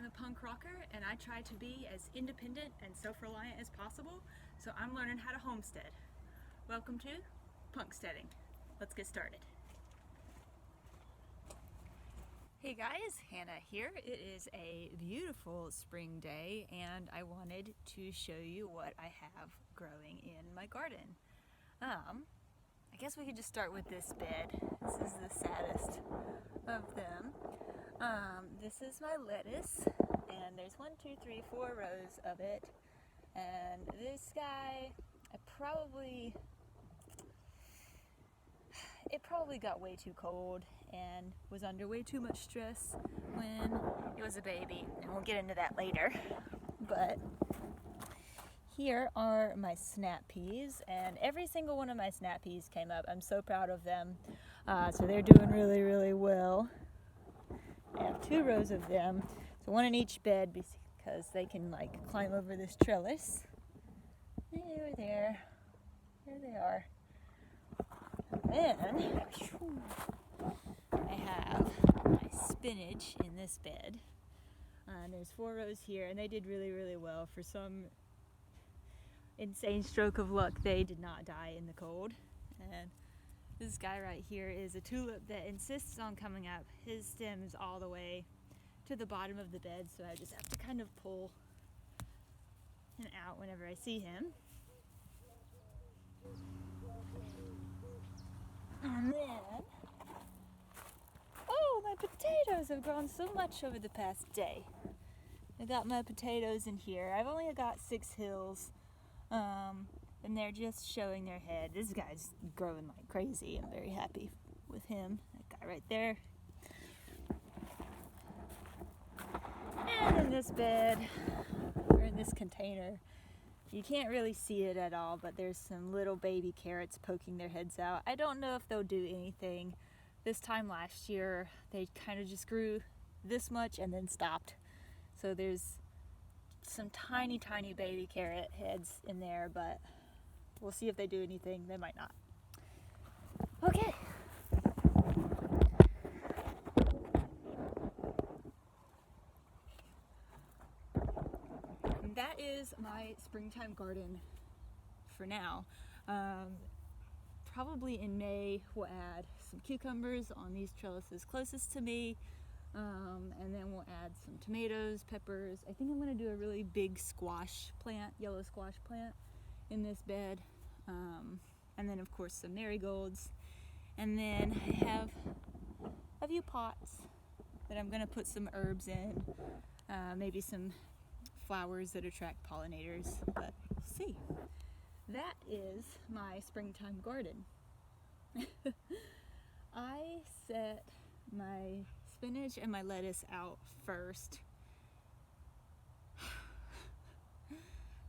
I'm a punk rocker and I try to be as independent and self-reliant as possible, so I'm learning how to homestead. Welcome to Punksteading. Let's get started. Hey guys, Hannah here. It is a beautiful spring day and I wanted to show you what I have growing in my garden. I guess we could just start with this bed. This is the saddest of them. This is my lettuce, and there's 4 rows of it. And this guy, it probably got way too cold and was under way too much stress when it was a baby, and we'll get into that later. But here are my snap peas, and every single one of my snap peas came up. I'm so proud of them. So they're doing really, really well. I have 2 rows of them, so one in each bed because they can like climb over this trellis. There they are. And then I have my spinach in this bed. There's 4 rows here, and they did really, really well. For some insane stroke of luck, they did not die in the cold. And this guy right here is a tulip that insists on coming up. His stem is all the way to the bottom of the bed, so I just have to kind of pull him out whenever I see him. And then, oh, my potatoes have grown so much over the past day. I got my potatoes in here. I've only got 6 hills. And they're just showing their head. This guy's growing like crazy. I'm very happy with him. That guy right there. And in this bed, or in this container, you can't really see it at all, but there's some little baby carrots poking their heads out. I don't know if they'll do anything. This time last year, they kind of just grew this much and then stopped. So there's some tiny, tiny baby carrot heads in there, but we'll see if they do anything. They might not. Okay. And that is my springtime garden for now. Probably in May we'll add some cucumbers on these trellises closest to me. And then we'll add some tomatoes, peppers. I think I'm going to do a really big squash plant, yellow squash plant in this bed. And then of course some marigolds. And then I have a few pots that I'm going to put some herbs in, maybe some flowers that attract pollinators, but we'll see. That is my springtime garden. I set my spinach and my lettuce out first,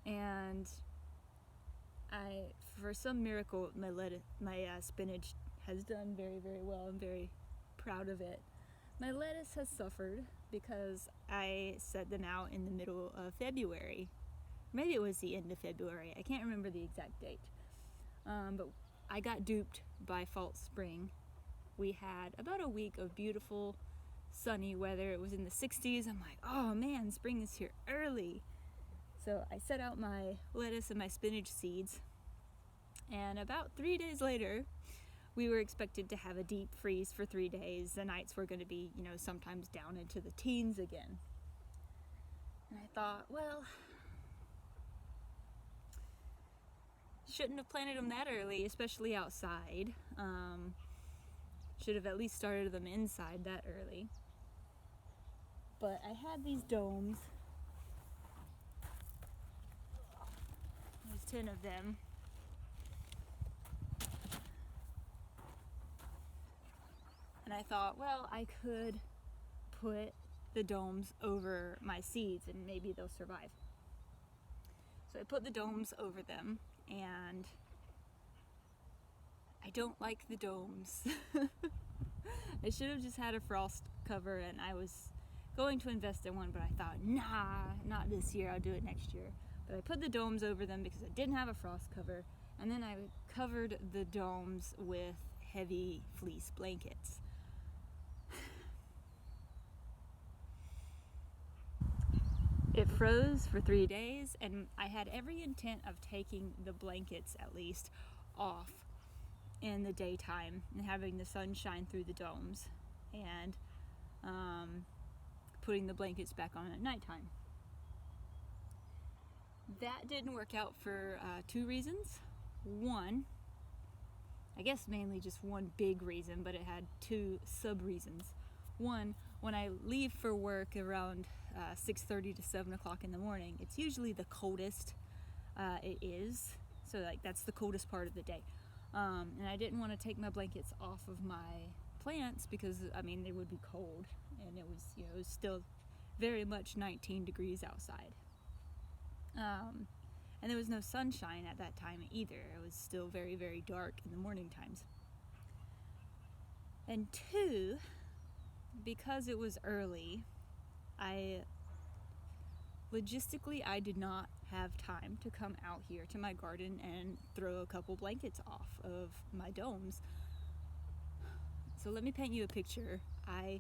and for some miracle, my spinach has done very, very well. I'm very proud of it. My lettuce has suffered because I set them out in the middle of February. Maybe it was the end of February. I can't remember the exact date. But I got duped by false spring. We had about a week of beautiful sunny weather. It was in the 60s. I'm like, oh man, spring is here early. So I set out my lettuce and my spinach seeds, and about 3 days later we were expected to have a deep freeze for 3 days. The nights were going to be, sometimes down into the teens again. And I thought, well, shouldn't have planted them that early, especially outside. Should have at least started them inside that early. But I had these domes. There's 10 of them. And I thought, well, I could put the domes over my seeds and maybe they'll survive. So I put the domes over them, and I don't like the domes. I should have just had a frost cover, and I was going to invest in one, but I thought, nah, not this year, I'll do it next year. But I put the domes over them because I didn't have a frost cover, and then I covered the domes with heavy fleece blankets. It froze for 3 days, and I had every intent of taking the blankets at least off in the daytime and having the sun shine through the domes, and putting the blankets back on at nighttime. That didn't work out for 2 reasons. One, I guess mainly just one big reason, but it had 2 sub-reasons. One, when I leave for work around 6:30 to 7 o'clock in the morning, it's usually the coldest it is. So like that's the coldest part of the day. And I didn't want to take my blankets off of my plants because, I mean, they would be cold. And it was, it was still very much 19 degrees outside. And there was no sunshine at that time either. It was still very, very dark in the morning times. And 2, because it was early, logistically I did not have time to come out here to my garden and throw a couple blankets off of my domes. So let me paint you a picture. I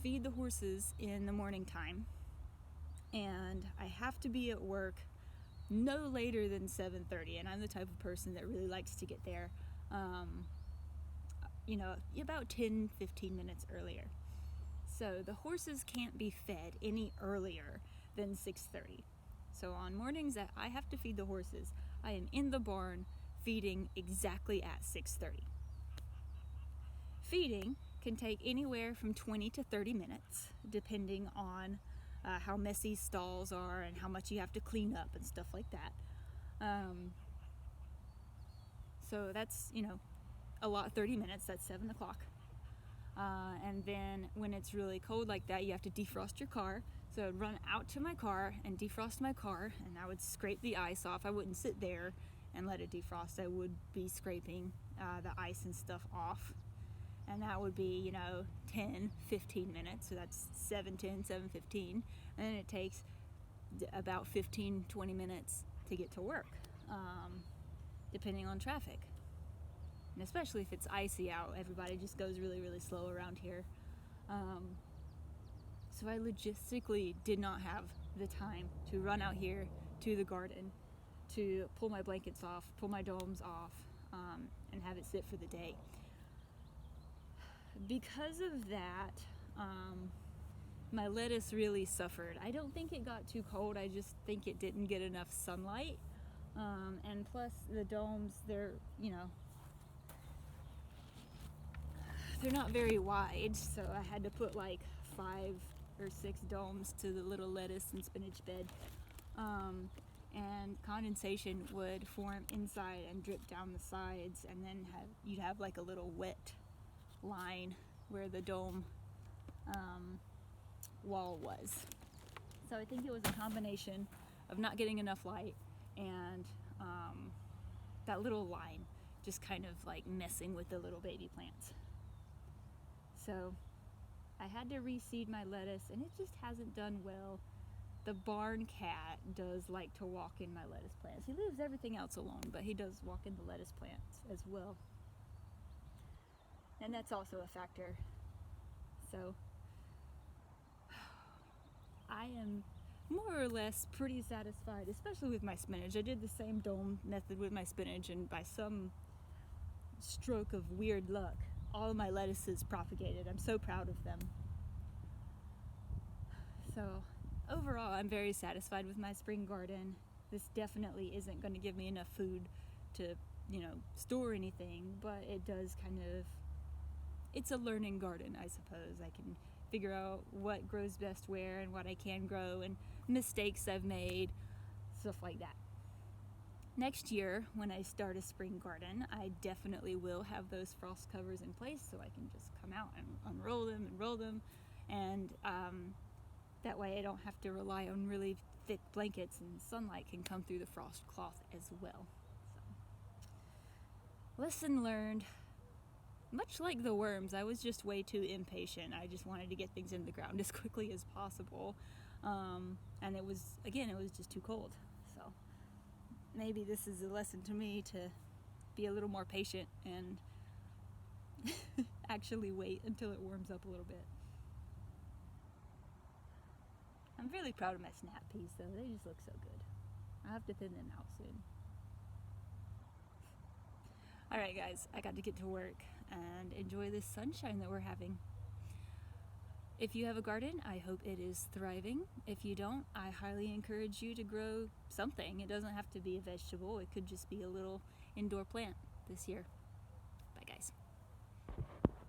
feed the horses in the morning time, and I have to be at work no later than 7:30, and I'm the type of person that really likes to get there about 10-15 minutes earlier. So the horses can't be fed any earlier than 6:30. So on mornings that I have to feed the horses, I am in the barn feeding exactly at 6:30. Feeding can take anywhere from 20 to 30 minutes, depending on how messy stalls are and how much you have to clean up and stuff like that. So that's, a lot, 30 minutes, that's 7 o'clock. And then when it's really cold like that, you have to defrost your car. So I'd run out to my car and defrost my car, and I would scrape the ice off. I wouldn't sit there and let it defrost. I would be scraping the ice and stuff off. And that would be, 10-15 minutes. So that's 7:10, 7:15. And then it takes about 15-20 minutes to get to work, depending on traffic. And especially if it's icy out, everybody just goes really, really slow around here. So I logistically did not have the time to run out here to the garden, to pull my blankets off, pull my domes off, and have it sit for the day. Because of that, my lettuce really suffered. I don't think it got too cold, I just think it didn't get enough sunlight. And plus the domes, they're not very wide, so I had to put like 5 or 6 domes to the little lettuce and spinach bed. And condensation would form inside and drip down the sides, and then you'd have like a little wet line where the dome wall was. So I think it was a combination of not getting enough light and that little line just kind of like messing with the little baby plants. So I had to reseed my lettuce, and it just hasn't done well. The barn cat does like to walk in my lettuce plants. He leaves everything else alone, but he does walk in the lettuce plants as well. And that's also a factor. So I am more or less pretty satisfied, especially with my spinach. I did the same dome method with my spinach, and by some stroke of weird luck, all of my lettuces propagated. I'm so proud of them. So overall, I'm very satisfied with my spring garden. This definitely isn't going to give me enough food to, store anything, but it does it's a learning garden, I suppose. I can figure out what grows best where and what I can grow and mistakes I've made, stuff like that. Next year, when I start a spring garden, I definitely will have those frost covers in place so I can just come out and unroll them and roll them, and that way I don't have to rely on really thick blankets, and sunlight can come through the frost cloth as well. So, lesson learned. Much like the worms, I was just way too impatient. I just wanted to get things in the ground as quickly as possible, and it was just too cold. So maybe this is a lesson to me to be a little more patient and actually wait until it warms up a little bit. I'm really proud of my snap peas though. They just look so good. I'll have to thin them out soon. Alright guys, I got to get to work and enjoy this sunshine that we're having. If you have a garden, I hope it is thriving. If you don't, I highly encourage you to grow something. It doesn't have to be a vegetable. It could just be a little indoor plant this year. Bye guys.